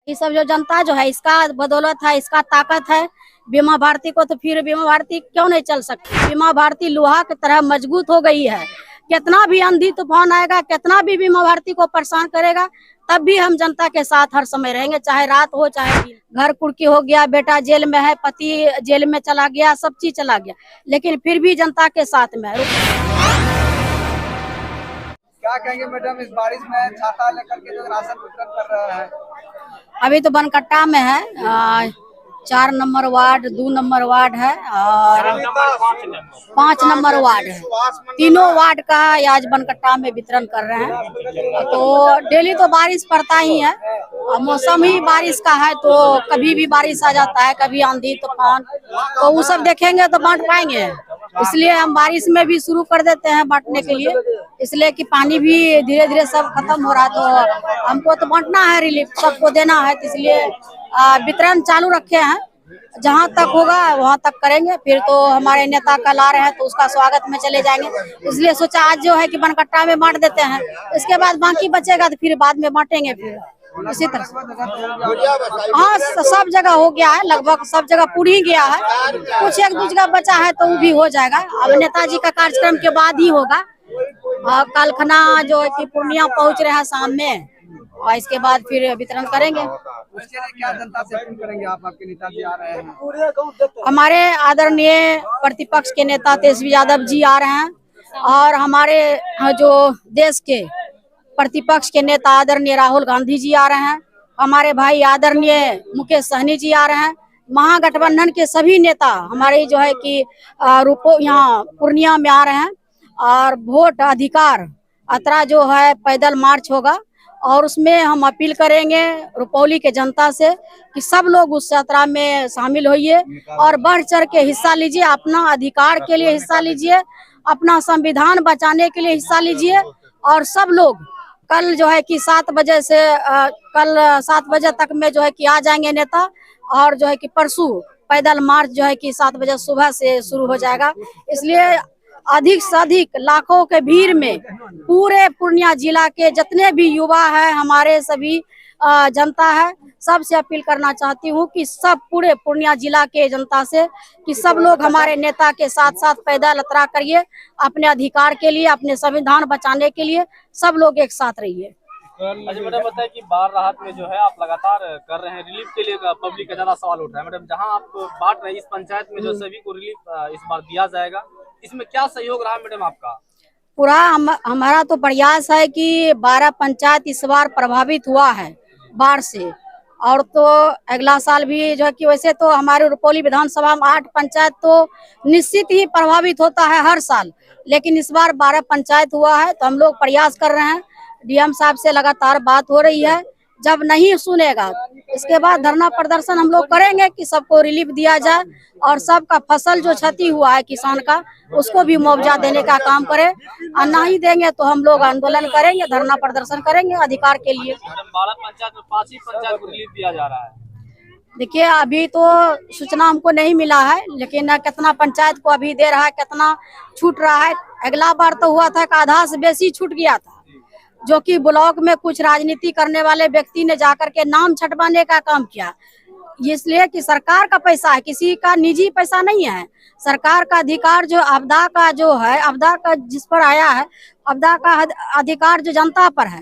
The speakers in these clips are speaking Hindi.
ये सब जो जनता जो है इसका बदौलत है, इसका ताकत है। बीमा भारती को तो फिर बीमा भारती क्यों नहीं चल सकती? बीमा भारती लोहा की तरह मजबूत हो गई है। कितना भी आंधी तूफान आएगा, कितना भी बीमा भारती को परेशान करेगा, तब भी हम जनता के साथ हर समय रहेंगे, चाहे रात हो चाहे दिन। घर कुर्की हो गया, बेटा जेल में है, पति जेल में चला गया, सब चीज चला गया, लेकिन फिर भी जनता के साथ में क्या कहेंगे मैडम, इस बारिश में छाता लेकर के जो राशन वितरण कर रहा है? अभी तो बनकट्टा में है, 4 नंबर वार्ड, 2 नंबर वार्ड है और 5 नंबर वार्ड है। तीनों वार्ड का आज बनकट्टा में वितरण कर रहे हैं। तो डेली तो बारिश पड़ता ही है, मौसम ही बारिश का है, तो कभी भी बारिश आ जाता है, कभी आंधी तूफान, तो वो सब देखेंगे तो बांट पाएंगे। इसलिए हम बारिश में भी शुरू कर देते हैं बांटने के लिए, इसलिए कि पानी भी धीरे धीरे सब खत्म हो रहा है, तो हमको तो बांटना है, रिलीफ सबको देना है, तो इसलिए वितरण चालू रखे हैं। जहां तक होगा वहां तक करेंगे, फिर तो हमारे नेता कल आ रहे हैं तो उसका स्वागत में चले जाएंगे, इसलिए सोचा आज जो है कि बनकट्टा में बांट देते हैं, इसके बाद बाकी बचेगा तो फिर बाद में बांटेंगे। फिर इसी तरह हाँ, सब जगह हो गया है, लगभग सब जगह पूरी ही गया है, कुछ एक दो जगह बचा है तो वो भी हो जाएगा। अब नेताजी का कार्यक्रम के बाद ही होगा। कल खाना जो है कि पूर्णिया पहुंच रहे हैं शाम में, और इसके बाद फिर वितरण करेंगे। उसके लिए क्या जनता से अपील करेंगे आप? आपके नेताजी आ रहे हैं, हमारे आदरणीय प्रतिपक्ष के नेता तेजस्वी यादव जी आ रहे हैं, और हमारे जो देश के प्रतिपक्ष के नेता आदरणीय राहुल गांधी जी आ रहे हैं, हमारे भाई आदरणीय मुकेश सहनी जी आ रहे हैं, महागठबंधन के सभी नेता हमारे जो है कि यहाँ पूर्णिया में आ रहे हैं, और वोट अधिकार यात्रा जो है पैदल मार्च होगा, और उसमें हम अपील करेंगे रुपौली के जनता से कि सब लोग उस यात्रा में शामिल होइए और बढ़ चढ़ के हिस्सा लीजिए, अपना अधिकार के लिए हिस्सा लीजिए, अपना संविधान बचाने के लिए हिस्सा लीजिए। और सब लोग कल जो है कि 7 बजे से कल 7 बजे तक में जो है कि आ जाएंगे नेता, और जो है कि परसों पैदल मार्च जो है कि 7 बजे सुबह से शुरू हो जाएगा। इसलिए अधिक से अधिक लाखों के भीड़ में पूरे पूर्णिया जिला के जितने भी युवा है, हमारे सभी जनता है, सबसे अपील करना चाहती हूँ कि सब पूरे पूर्णिया जिला के जनता से कि सब लोग हमारे नेता के साथ साथ पैदल यात्रा करिए, अपने अधिकार के लिए, अपने संविधान बचाने के लिए सब लोग एक साथ रहिए। अच्छा मैडम, बताए कि बाढ़ राहत में जो है आप लगातार कर रहे हैं, रिलीफ के लिए पब्लिक का ज्यादा सवाल उठ रहा है। मैडम, जहां आप बांट रहे हैं इस पंचायत में जो सभी को रिलीफ इस बार दिया जाएगा, इसमें क्या सहयोग रहा मैडम आपका? पूरा हमारा तो प्रयास है कि 12 पंचायत इस बार प्रभावित हुआ है बाढ़ से, और तो अगला साल भी जो है कि वैसे तो हमारे रुपौली विधानसभा में 8 पंचायत तो निश्चित ही प्रभावित होता है हर साल, लेकिन इस बार 12 पंचायत हुआ है, तो हम लोग प्रयास कर रहे हैं। डीएम साहब से लगातार बात हो रही है, जब नहीं सुनेगा इसके बाद धरना प्रदर्शन हम लोग करेंगे कि सबको रिलीफ दिया जाए, और सबका फसल जो क्षति हुआ है किसान का उसको भी मुआवजा देने का काम करें, और नहीं देंगे तो हम लोग आंदोलन करेंगे, धरना प्रदर्शन करेंगे अधिकार के लिए। 12 पंचायत में 5 ही पंचायत को रिलीफ दिया जा रहा है। देखिए अभी तो सूचना हमको नहीं मिला है, लेकिन कितना पंचायत को अभी दे रहा है, कितना छूट रहा है। अगला बार तो हुआ था कि आधा से बेसी छूट गया था, जो कि ब्लॉक में कुछ राजनीति करने वाले व्यक्ति ने जाकर के नाम छटवाने का काम किया, इसलिए कि सरकार का पैसा है, किसी का निजी पैसा नहीं है। सरकार का अधिकार जो आपदा का जो है, आपदा का जिस पर आया है, आपदा का अधिकार जो जनता पर है,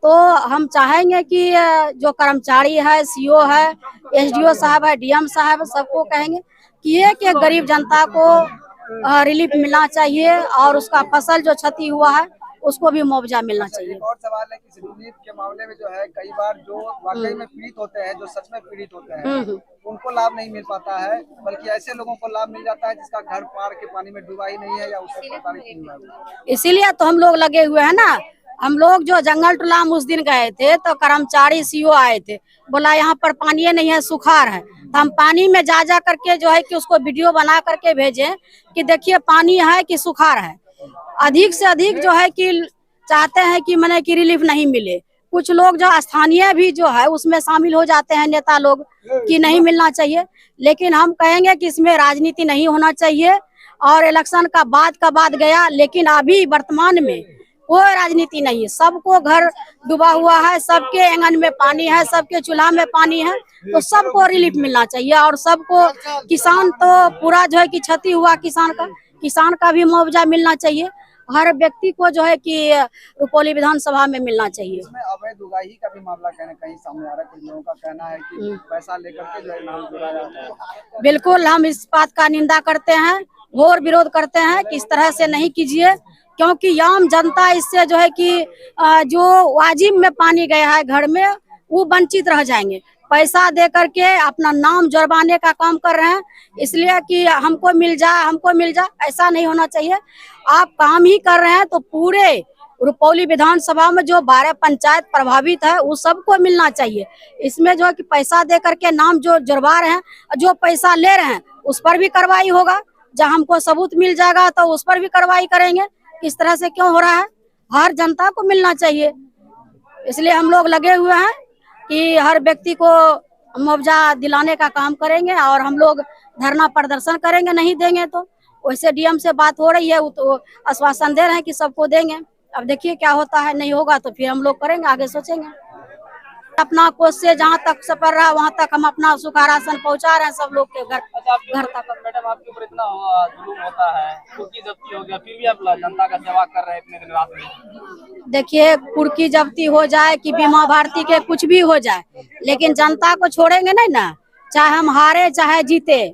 तो हम चाहेंगे कि जो कर्मचारी है, सीओ है, एसडीओ साहब है, डीएम साहब, सबको कहेंगे कि एक गरीब जनता को रिलीफ मिलना चाहिए, और उसका फसल जो क्षति हुआ है उसको भी मुआवजा मिलना चाहिए। और सवाल है कि रिलीफ के मामले में जो है कई बार जो वाकई में पीड़ित होते हैं, जो सच में पीड़ित होते हैं, उनको लाभ नहीं मिल पाता है, बल्कि ऐसे लोगों को लाभ मिल जाता है जिसका घर बाढ़ के पानी में डूबा ही नहीं है या उससे प्रताड़ित नहीं हुआ। इसीलिए तो हम लोग लगे हुए हैं ना। हम लोग जो जंगल टुलाम उस दिन गए थे तो कर्मचारी सीओ आए थे, बोला यहाँ पर पानी नहीं है, सुखाड़ है, तो हम पानी में जा करके जो है कि उसको वीडियो बना करके भेजे कि देखिए पानी है कि सुखाड़ है। अधिक से अधिक जो है कि चाहते हैं कि मने कि रिलीफ नहीं मिले। कुछ लोग जो स्थानीय भी जो है उसमें शामिल हो जाते हैं, नेता लोग, कि नहीं मिलना चाहिए, लेकिन हम कहेंगे कि इसमें राजनीति नहीं होना चाहिए। और इलेक्शन का बाद गया, लेकिन अभी वर्तमान में कोई राजनीति नहीं है, सबको घर डूबा हुआ है, सबके आंगन में पानी है, सबके चूल्हा में पानी है, तो सबको रिलीफ मिलना चाहिए। और सबको किसान तो पूरा जो है कि क्षति हुआ किसान का भी मुआवजा मिलना चाहिए। हर व्यक्ति को जो है कि रुपौली विधानसभा में मिलना चाहिए। इसमें अवैध उगाही का भी मामला कहीं सामने आ रहा है। कुछ लोगों का कहना है कि पैसा लेकर के जो है नाम जुड़ा जाता है। बिल्कुल हम इस बात का निंदा करते हैं, घोर विरोध करते हैं कि इस तरह से नहीं कीजिए, क्योंकि आम जनता इससे जो है कि जो वाजिब में पानी गया है घर में, वो वंचित रह जाएंगे। पैसा दे करके अपना नाम जुड़वाने का काम कर रहे हैं, इसलिए कि हमको मिल जाए, ऐसा नहीं होना चाहिए। आप काम ही कर रहे हैं तो पूरे रुपौली विधानसभा में जो 12 पंचायत प्रभावित है वो सबको मिलना चाहिए। इसमें जो है कि पैसा दे करके नाम जो जुड़वा रहे हैं, जो पैसा ले रहे हैं उस पर भी कार्रवाई होगा। जब हमको सबूत मिल जाएगा तो उस पर भी कार्रवाई करेंगे। इस तरह से क्यों हो रहा है? हर जनता को मिलना चाहिए। इसलिए हम लोग लगे हुए हैं कि हर व्यक्ति को मुआवजा दिलाने का काम करेंगे और हम लोग धरना प्रदर्शन करेंगे। नहीं देंगे तो वैसे डीएम से बात हो रही है, वो तो आश्वासन दे रहे हैं कि सबको देंगे। अब देखिए क्या होता है, नहीं होगा तो फिर हम लोग करेंगे, आगे सोचेंगे। अपना कोशिश से जहाँ तक सफर रहा वहाँ तक हम अपना सुखा राशन पहुँचा रहे हैं सब लोग के घर तक। मैडम आपके ऊपर इतना जुलूम होता है, कुर्की जब्ती हो गया, फिर भी आप जनता का सेवा कर रहे हैं इतने दिन रात में। देखिए कुर्की जब्ती हो जाए कि बीमा भारती के कुछ भी हो जाए, लेकिन जनता को छोड़ेंगे नहीं ना, चाहे हम हारे चाहे जीते।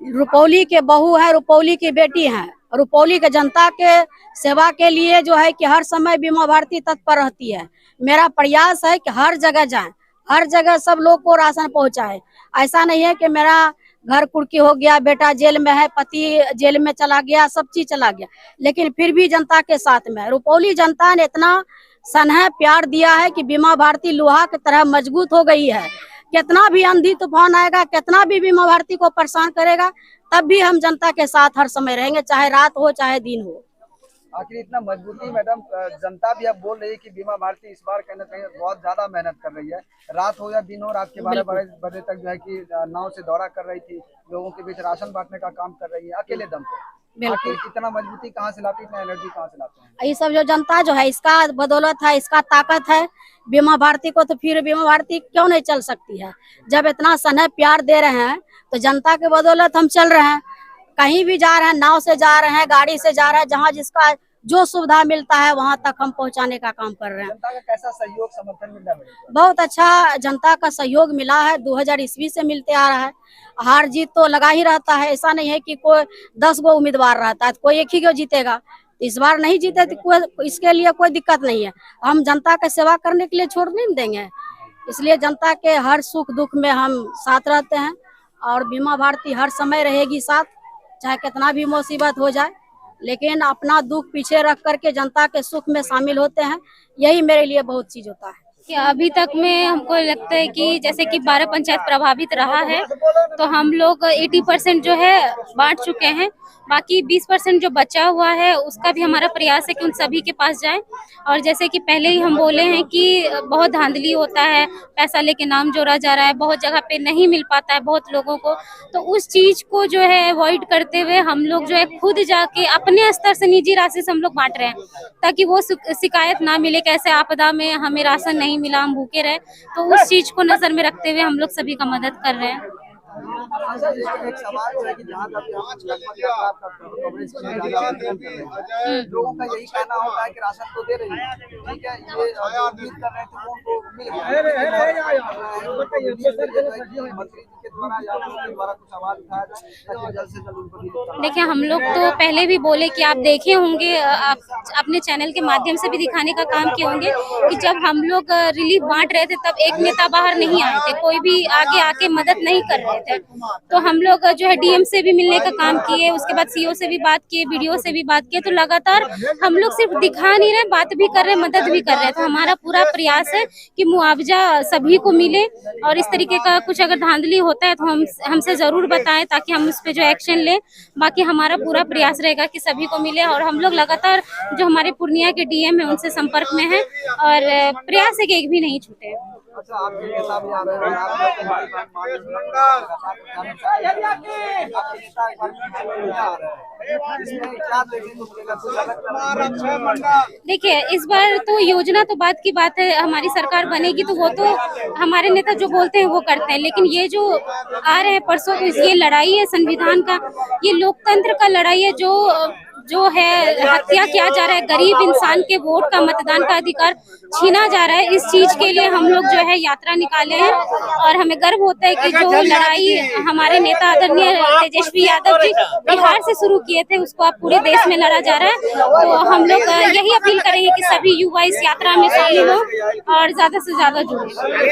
रुपौली के बहू है, रुपौली की बेटी है, रुपौली के जनता के सेवा के लिए जो है कि हर समय बीमा भारती तत्पर रहती है। मेरा प्रयास है कि हर जगह जाए, हर जगह सब लोग को राशन पहुंचाए। ऐसा नहीं है कि मेरा घर कुर्की हो गया, बेटा जेल में है, पति जेल में चला गया, सब चीज चला गया, लेकिन फिर भी जनता के साथ में रुपौली जनता ने इतना स्नेह प्यार दिया है कि बीमा भारती लोहा की तरह मजबूत हो गई है। कितना भी आंधी तूफान आएगा, कितना भी बीमा भारती को परेशान करेगा, तब भी हम जनता के साथ हर समय रहेंगे, चाहे रात हो चाहे दिन हो। आखिर इतना मजबूती मैडम, जनता भी अब बोल रही है कि बीमा भारती इस बार कहीं ना कहीं बहुत ज्यादा मेहनत कर रही है। रात हो या दिन हो, रात के 12 बजे तक जो है कि नाव से दौरा कर रही थी, लोगों के बीच राशन बांटने का काम कर रही है अकेले दम पे। आखिर इतना मजबूती कहाँ से लाती है, इतना एनर्जी कहाँ से लाते हैं? ये सब जो जनता जो है इसका बदौलत है, इसका ताकत है बीमा भारती को। तो फिर बीमा भारती क्यों नहीं चल सकती है? जब इतना स्नेह प्यार दे रहे हैं तो जनता के बदौलत हम चल रहे हैं। कहीं भी जा रहे हैं, नाव से जा रहे हैं, गाड़ी से जा रहे हैं, जहाँ जिसका जो सुविधा मिलता है वहां तक हम पहुंचाने का काम कर रहे हैं। जनता का कैसा सहयोग समर्थन मिल रहा है? बहुत अच्छा जनता का सहयोग मिला है, 2000 ईस्वी से मिलते आ रहा है। हार जीत तो लगा ही रहता है, ऐसा नहीं है कि कोई 10 गो उम्मीदवार रहता है, कोई एक ही गो जीतेगा। इस बार नहीं जीते तो इसके लिए कोई दिक्कत नहीं है। हम जनता का सेवा करने के लिए छोड़ नहीं देंगे, इसलिए जनता के हर सुख दुख में हम साथ रहते हैं और बीमा भारती हर समय रहेगी साथ, चाहे कितना भी मुसीबत हो जाए। लेकिन अपना दुख पीछे रख करके जनता के सुख में शामिल होते हैं, यही मेरे लिए बहुत चीज होता है। कि अभी तक में हमको लगता है कि जैसे कि 12 पंचायत प्रभावित रहा है, तो हम लोग 80% जो है बांट चुके हैं। बाकी 20% जो बचा हुआ है उसका भी हमारा प्रयास है कि उन सभी के पास जाए। और जैसे कि पहले ही हम बोले हैं कि बहुत धांधली होता है, पैसा लेके नाम जोड़ा जा रहा है, बहुत जगह पे नहीं मिल पाता है बहुत लोगों को। तो उस चीज को जो है अवॉइड करते हुए हम लोग जो है खुद जाके अपने स्तर से निजी राशि से हम लोग बांट रहे हैं, ताकि वो शिकायत ना मिले कैसे आपदा में हमें राशन नहीं मिला, हम भूखे रहे। तो उस चीज को नजर में रखते हुए हम लोग सभी का मदद कर रहे हैं। एक सवाल है कि जहाँ तक लोगों का यही कहना होता है कि राशन तो दे रही है, ठीक है, ये उम्मीद कर रहे थे उनको मिल गया। देखिए हम लोग तो पहले भी बोले कि आप देखे होंगे, आप अपने चैनल के माध्यम से भी दिखाने का काम किए होंगे कि जब हम लोग रिलीफ बांट रहे थे तब एक नेता बाहर नहीं आए थे, कोई भी आगे आके मदद नहीं कर रहे थे। तो हम लोग जो है डीएम से भी मिलने का काम किए, उसके बाद सीओ से भी बात किए, बीडीओ से भी बात किए। तो लगातार हम लोग सिर्फ दिखा नहीं रहे, बात भी कर रहे, मदद भी कर रहे। तो हमारा पूरा प्रयास है कि मुआवजा सभी को मिले, और इस तरीके का कुछ अगर धांधली होता है तो हमसे जरूर बताएं ताकि हम उस पर जो एक्शन लें। बाकी हमारा पूरा प्रयास रहेगा कि सभी को मिले, और हम लोग लगातार जो हमारे पूर्णिया के डीएम है उनसे संपर्क में है, और प्रयास है कि एक भी नहीं छूटे। अच्छा, आपके नेता भी आ रहे हैं, आपके भाई बहन मान आपके नेता एक बार फिर से नहीं आ रहे हैं, इसमें क्या देखने को मिलेगा? कुछ अलग देखिए, इस बार तो योजना तो बात की बात है, हमारी सरकार बनेगी तो वो तो हमारे नेता जो बोलते हैं वो करते हैं, लेकिन ये जो आ रहे हैं परसों, तो ये लड़ाई है संविधान का, ये लोकतंत्र का लड़ाई है, जो है हत्या किया जा रहा है, गरीब इंसान के वोट का, मतदान का अधिकार छीना जा रहा है। इस चीज के लिए हम लोग जो है यात्रा निकाले हैं और हमें गर्व होता है कि जो लड़ाई हमारे नेता आदरणीय तेजस्वी यादव जी बिहार से शुरू किए थे, उसको अब पूरे देश में लड़ा जा रहा है। तो हम लोग यही अपील करेंगे कि सभी युवा इस यात्रा में शामिल हो और ज्यादा से ज्यादा जुड़े।